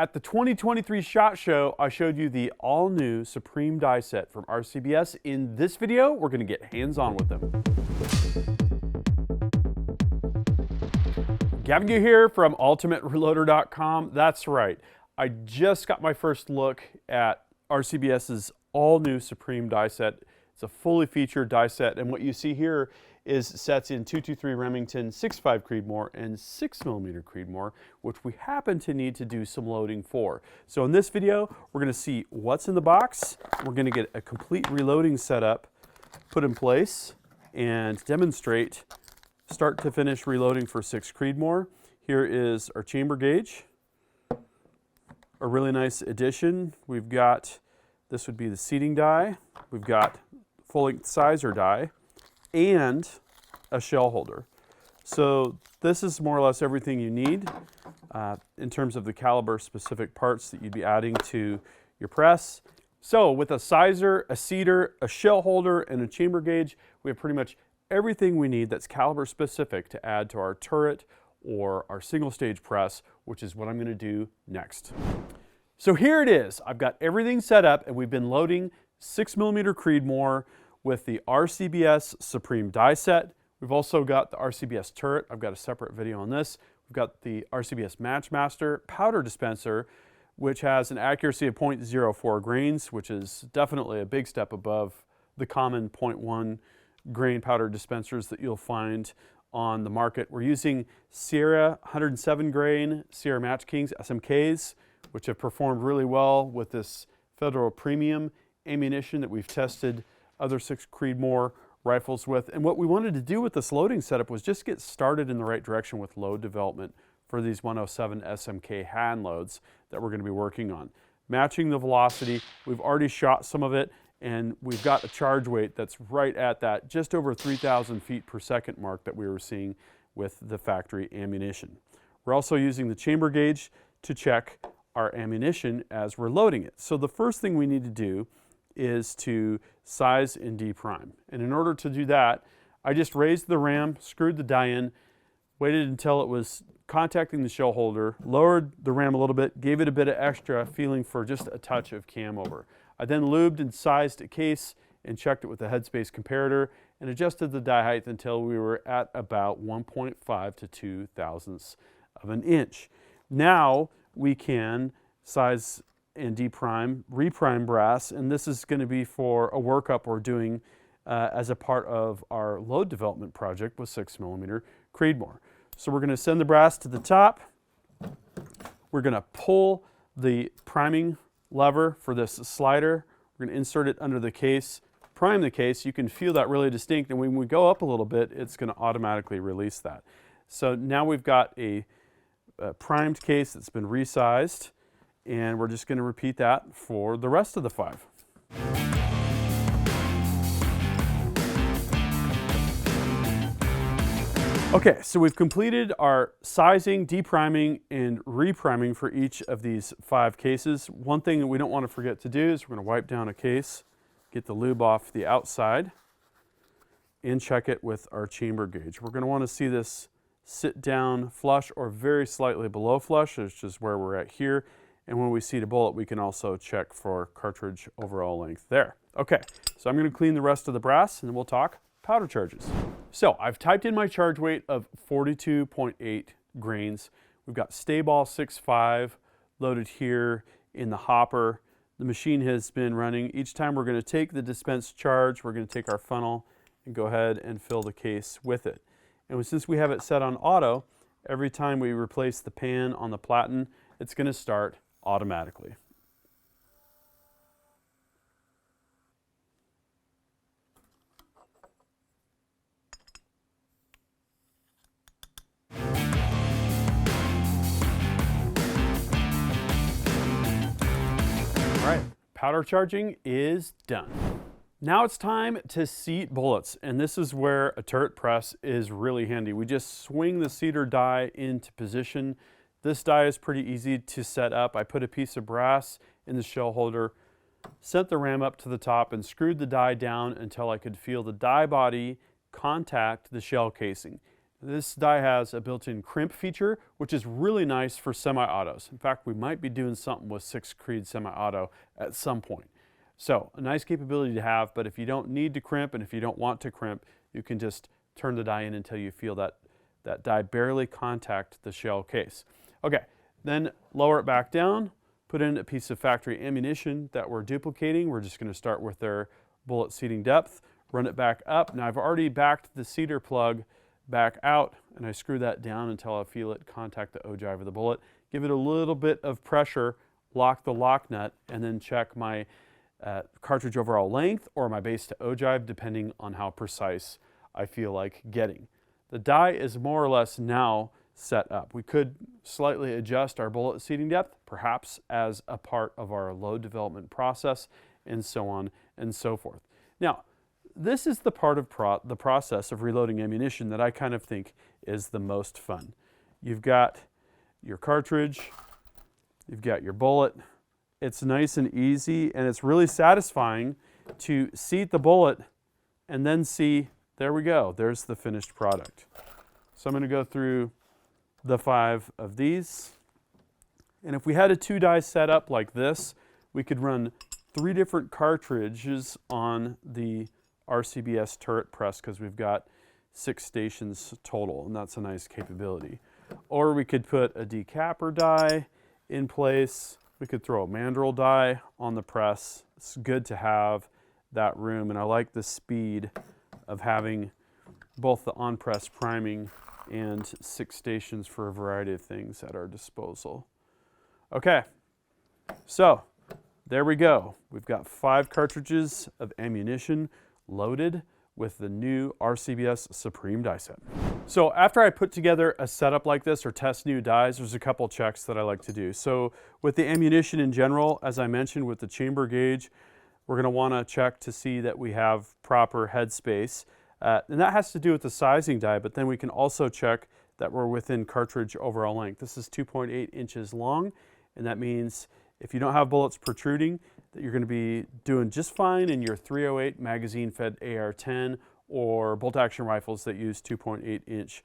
At the 2023 SHOT Show, I showed you the all-new Supreme die set from RCBS. In this video, we're going to get hands-on with them. Gavin Gu here from UltimateReloader.com. That's right. I just got my first look at RCBS's all-new Supreme die set. It's a fully featured die set, and what you see here is sets in 223 Remington 6.5 Creedmoor and 6mm Creedmoor, which we happen to need to do some loading for. So in this video, we're going to see what's in the box. We're going to get a complete reloading setup put in place and demonstrate start to finish reloading for 6 Creedmoor. Here is our chamber gauge, a really nice addition. We've got, this would be the seating die. We've got full-length sizer die and a shell holder. So this is more or less everything you need in terms of the caliber specific parts that you'd be adding to your press. So with a sizer, a seater, a shell holder, and a chamber gauge, we have pretty much everything we need that's caliber specific to add to our turret or our single stage press, which is what I'm going to do next. So here it is. I've got everything set up and we've been loading 6mm Creedmoor with the RCBS Supreme die set. We've also got the RCBS turret. I've got a separate video on this. We've got the RCBS Matchmaster powder dispenser, which has an accuracy of 0.04 grains, which is definitely a big step above the common 0.1 grain powder dispensers that you'll find on the market. We're using Sierra 107 grain Sierra Match Kings SMKs, which have performed really well with this Federal Premium ammunition that we've tested other 6 Creedmoor rifles with. And what we wanted to do with this loading setup was just get started in the right direction with load development for these 107 SMK hand loads that we're going to be working on. Matching the velocity, we've already shot some of it, and we've got a charge weight that's right at that just over 3,000 feet per second mark that we were seeing with the factory ammunition. We're also using the chamber gauge to check our ammunition as we're loading it. So the first thing we need to do is to size and deprime. And in order to do that, I just raised the ram, screwed the die in, waited until it was contacting the shell holder, lowered the ram a little bit, gave it a bit of extra feeling for just a touch of cam over. I then lubed and sized a case and checked it with the headspace comparator and adjusted the die height until we were at about 1.5 to 2 thousandths of an inch. Now we can size and deprime, reprime brass, and this is going to be for a workup we're doing as a part of our load development project with 6mm Creedmoor. So we're going to send the brass to the top. We're going to pull the priming lever for this slider. We're going to insert it under the case, prime the case. You can feel that really distinct, and when we go up a little bit, it's going to automatically release that. So now we've got a primed case that's been resized, and we're just going to repeat that for the rest of the 5. Okay, so we've completed our sizing, depriming, and repriming for each of these 5 cases. One thing that we don't want to forget to do is we're going to wipe down a case, get the lube off the outside, and check it with our chamber gauge. We're going to want to see this sit down flush or very slightly below flush, which is where we're at here. And when we seat a bullet, we can also check for cartridge overall length there. Okay, so I'm going to clean the rest of the brass and then we'll talk powder charges. So I've typed in my charge weight of 42.8 grains. We've got Sta-Ball 6.5 loaded here in the hopper. The machine has been running. Each time we're going to take the dispensed charge, we're going to take our funnel and go ahead and fill the case with it. And since we have it set on auto, every time we replace the pan on the platen, it's going to start automatically. All right, powder charging is done. Now it's time to seat bullets, and this is where a turret press is really handy. We just swing the seater die into position. This die is pretty easy to set up. I put a piece of brass in the shell holder, sent the ram up to the top, and screwed the die down until I could feel the die body contact the shell casing. This die has a built-in crimp feature, which is really nice for semi-autos. In fact, we might be doing something with 6 Creed semi-auto at some point. So a nice capability to have, but if you don't need to crimp and if you don't want to crimp, you can just turn the die in until you feel that die barely contact the shell case. Okay, then lower it back down, put in a piece of factory ammunition that we're duplicating. We're just going to start with their bullet seating depth, run it back up. Now I've already backed the seater plug back out, and I screw that down until I feel it contact the ogive of the bullet. Give it a little bit of pressure, lock the lock nut, and then check my cartridge overall length or my base to ogive, depending on how precise I feel like getting. The die is more or less now set up. We could slightly adjust our bullet seating depth, perhaps as a part of our load development process, and so on and so forth. Now, this is the part of the process of reloading ammunition that I kind of think is the most fun. You've got your cartridge, you've got your bullet. It's nice and easy, and it's really satisfying to seat the bullet and then see, there we go, there's the finished product. So I'm going to go through the 5 of these. And if we had a 2-die setup like this, we could run 3 different cartridges on the RCBS turret press because we've got 6 stations total, and that's a nice capability. Or we could put a decapper die in place. We could throw a mandrel die on the press. It's good to have that room, and I like the speed of having both the on-press priming and 6 stations for a variety of things at our disposal. Okay, so there we go. We've got 5 cartridges of ammunition loaded with the new RCBS Supreme die set. So after I put together a setup like this or test new dies, there's a couple checks that I like to do. So with the ammunition in general, as I mentioned with the chamber gauge, we're going to want to check to see that we have proper headspace. And that has to do with the sizing die, but then we can also check that we're within cartridge overall length. This is 2.8 inches long, and that means if you don't have bullets protruding, that you're going to be doing just fine in your .308 magazine-fed AR-10 or bolt-action rifles that use 2.8-inch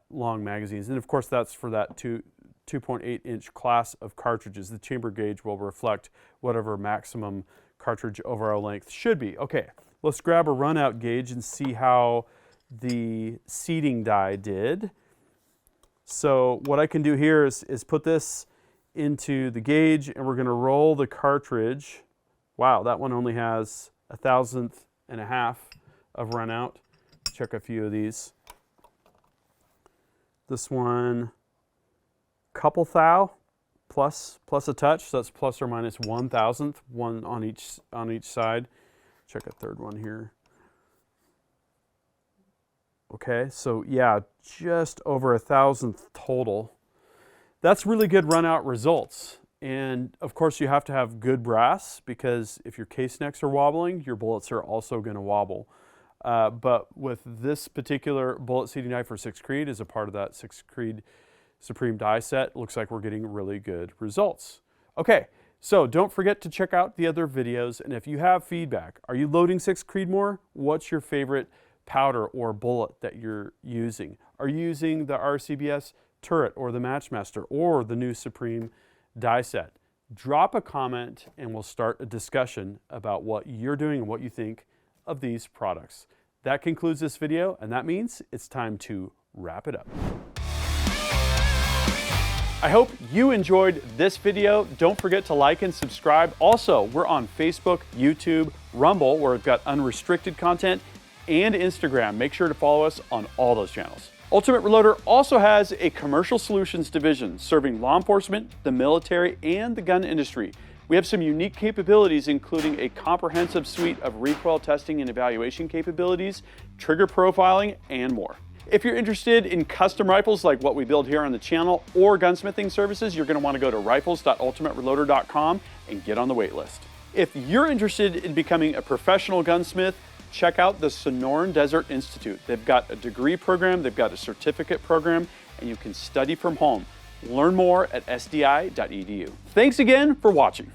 long magazines. And of course, that's for that 2.8-inch class of cartridges. The chamber gauge will reflect whatever maximum cartridge overall length should be. Okay, let's grab a runout gauge and see how the seating die did. So what I can do here is put this into the gauge, and we're going to roll the cartridge. Wow, that one only has 1/1000 of runout. Check a few of these. This one, couple thou plus a touch, so that's plus or minus 1/1000, one on each side. Check a third one here. Okay, so yeah, just over 1/1000 total. That's really good runout results. And of course you have to have good brass, because if your case necks are wobbling, your bullets are also going to wobble. But with this particular bullet seating die for 6 Creed as a part of that 6 Creed Supreme die set, looks like we're getting really good results. Okay, so don't forget to check out the other videos, and if you have feedback, are you loading 6 Creed more? What's your favorite powder or bullet that you're using? Are you using the RCBS turret or the Matchmaster or the new Supreme die set? Drop a comment and we'll start a discussion about what you're doing and what you think of these products. That concludes this video, and that means it's time to wrap it up. I hope you enjoyed this video. Don't forget to like and subscribe. Also, we're on Facebook, YouTube, Rumble, where we've got unrestricted content, and Instagram. Make sure to follow us on all those channels. Ultimate Reloader also has a commercial solutions division serving law enforcement, the military, and the gun industry. We have some unique capabilities, including a comprehensive suite of recoil testing and evaluation capabilities, trigger profiling, and more. If you're interested in custom rifles like what we build here on the channel or gunsmithing services, you're going to want to go to rifles.ultimatereloader.com and get on the wait list. If you're interested in becoming a professional gunsmith, check out the Sonoran Desert Institute. They've got a degree program, they've got a certificate program, and you can study from home. Learn more at sdi.edu. Thanks again for watching.